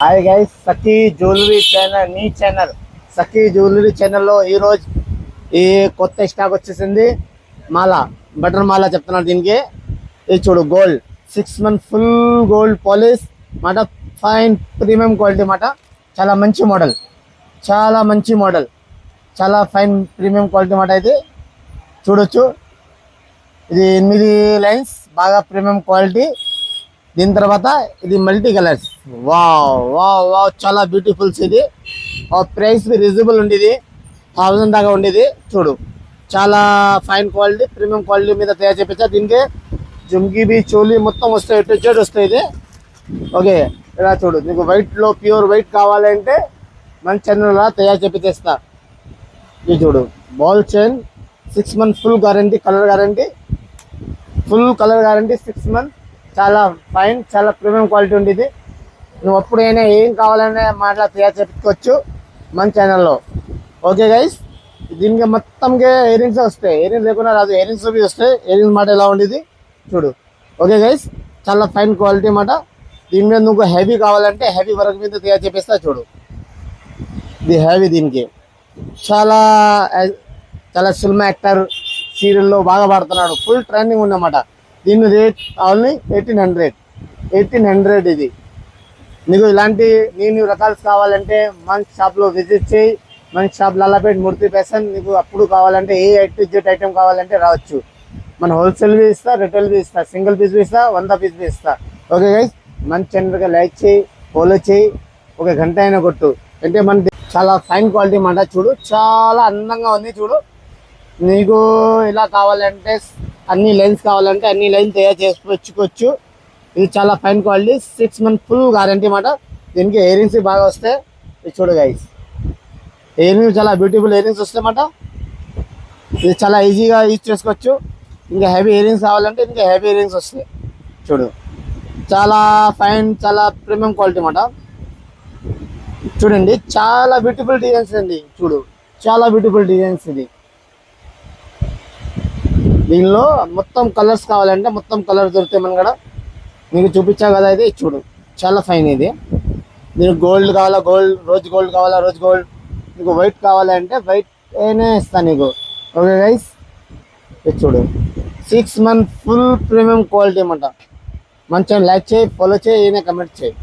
Hi guys, సఖీ jewellery channel, నీ channel సఖీ jewellery ఛానల్లో ఈరోజు ఈ కొత్త స్టాక్ వచ్చేసింది. మాల, బటన్ మాల చెప్తున్నాను. దీనికి ఇది చూడు, gold 6 month full gold polish మాట, ఫైన్ ప్రీమియం క్వాలిటీ మాట. చాలా మంచి మోడల్, చాలా మంచి మోడల్, చాలా ఫైన్ ప్రీమియం క్వాలిటీ మాట. ఇది చూడొచ్చు, ఇది 8 లైన్స్, బాగా ప్రీమియం క్వాలిటీ. దీని తర్వాత ఇది multi colours, wow wow wow, చాలా బ్యూటిఫుల్స్. ఇది ప్రైస్ రీజనబుల్ ఉండేది, 1000 దాకా ఉండేది. చూడు, చాలా ఫైన్ క్వాలిటీ, ప్రీమియం క్వాలిటీ మీద తయారు చేపించా. దీనికి జుమ్కి బి, చోలీ మొత్తం వస్తాయి, టెచ్డ్ వస్తాయి. ఇది ఓకే. ఇలా చూడు, నీకు వైట్లో ప్యూర్ వైట్ కావాలంటే మంచి చంద్రలా తయారు చేపిస్తా. ఇది చూడు, ball chain, 6 month full guarantee, colour guarantee, full colour guarantee, 6 month. చాలా ఫైన్, చాలా ప్రీమియం క్వాలిటీ ఉండేది. నువ్వు అప్పుడైనా ఏం కావాలనే మాటలా తయారు చేపించుకోవచ్చు మన ఛానల్లో. ఓకే గైస్, దీనికి మొత్తంగా ఇయర్ రింగ్స్ వస్తాయి, ఇయర్ రింగ్స్ లేకుండా రాదు, ఇయర్ రింగ్స్ వస్తాయి. ఇయర్ రింగ్స్ మాట ఎలా ఉండేది చూడు. ఓకే గైస్, చాలా ఫైన్ క్వాలిటీ మాట. దీని మీద నువ్వు హెవీ కావాలంటే హెవీ వర్క్ మీద తయారు చేపిస్తా. చూడు, ఇది హెవీ. దీనికి చాలా చాలా సినిమా యాక్టర్, సీరియల్లో బాగా పాడుతున్నాడు, ఫుల్ ట్రెండింగ్ ఉన్నమాట. దీని రేట్ ఓన్లీ 1800. ఇది నీకు ఇలాంటి న్యూ రకాలు కావాలంటే మన షాప్లో విజిట్ చేయి. మన షాప్ లాలాపేట్ మూర్తి ఫ్యాషన్. నీకు అప్పుడు కావాలంటే ఏ ఐటమ్ కావాలంటే రావచ్చు. మన హోల్సేల్ బి ఇస్తా, రిటైల్ బి ఇస్తా, సింగిల్ పీస్ బి ఇస్తా, 100 పీస్ బి ఇస్తా. ఓకే గైస్, మన ఛానల్గా లైక్ చేయి, ఫాలో చేయి, ఒక గంట అయినా కొట్టు. అంటే మన చాలా ఫైన్ క్వాలిటీ మాట. చూడు, చాలా అందంగా ఉంది. చూడు, నీకు ఇలా కావాలంటే అన్ని లైన్స్ కావాలంటే అన్ని లైన్స్ తయారు చేసుకొచ్చుకోవచ్చు. ఇది చాలా fine quality, 6 month full guarantee మాట. దీనికి ఇయర్ రింగ్స్ బాగా వస్తాయి. ఇది చూడు గైస్, ఇయర్ రింగ్స్ చాలా బ్యూటిఫుల్ ఇయర్ రింగ్స్ వస్తాయి మాట. ఇది చాలా ఈజీగా యూజ్ చేసుకోవచ్చు. ఇంకా హెవీ ఇయర్ రింగ్స్ కావాలంటే ఇంకా హెవీ ఇయర్ రింగ్స్ వస్తాయి. చూడు, చాలా ఫైన్, చాలా ప్రీమియం క్వాలిటీ మాట. చూడండి, చాలా బ్యూటిఫుల్ డిజైన్స్ అండి. చూడు, చాలా బ్యూటిఫుల్ డిజైన్స్. ఇది దీనిలో మొత్తం కలర్స్ కావాలంటే మొత్తం కలర్ దొరుకుతాయి మన కూడా. మీకు చూపించా కదా, ఇది చూడు, చాలా ఫైన్. ఇది నీకు గోల్డ్ కావాలా గోల్డ్, రోజ్ గోల్డ్. నీకు వైట్ కావాలంటే వైట్ అయినా ఇస్తాను నీకు. ఓకే గైస్, ఇది చూడు, 6 month ఫుల్ ప్రీమియం క్వాలిటీ అన్నమాట. మంచిగా లైక్ చేయి, ఫాలో చేయి, కమెంట్ చేయి.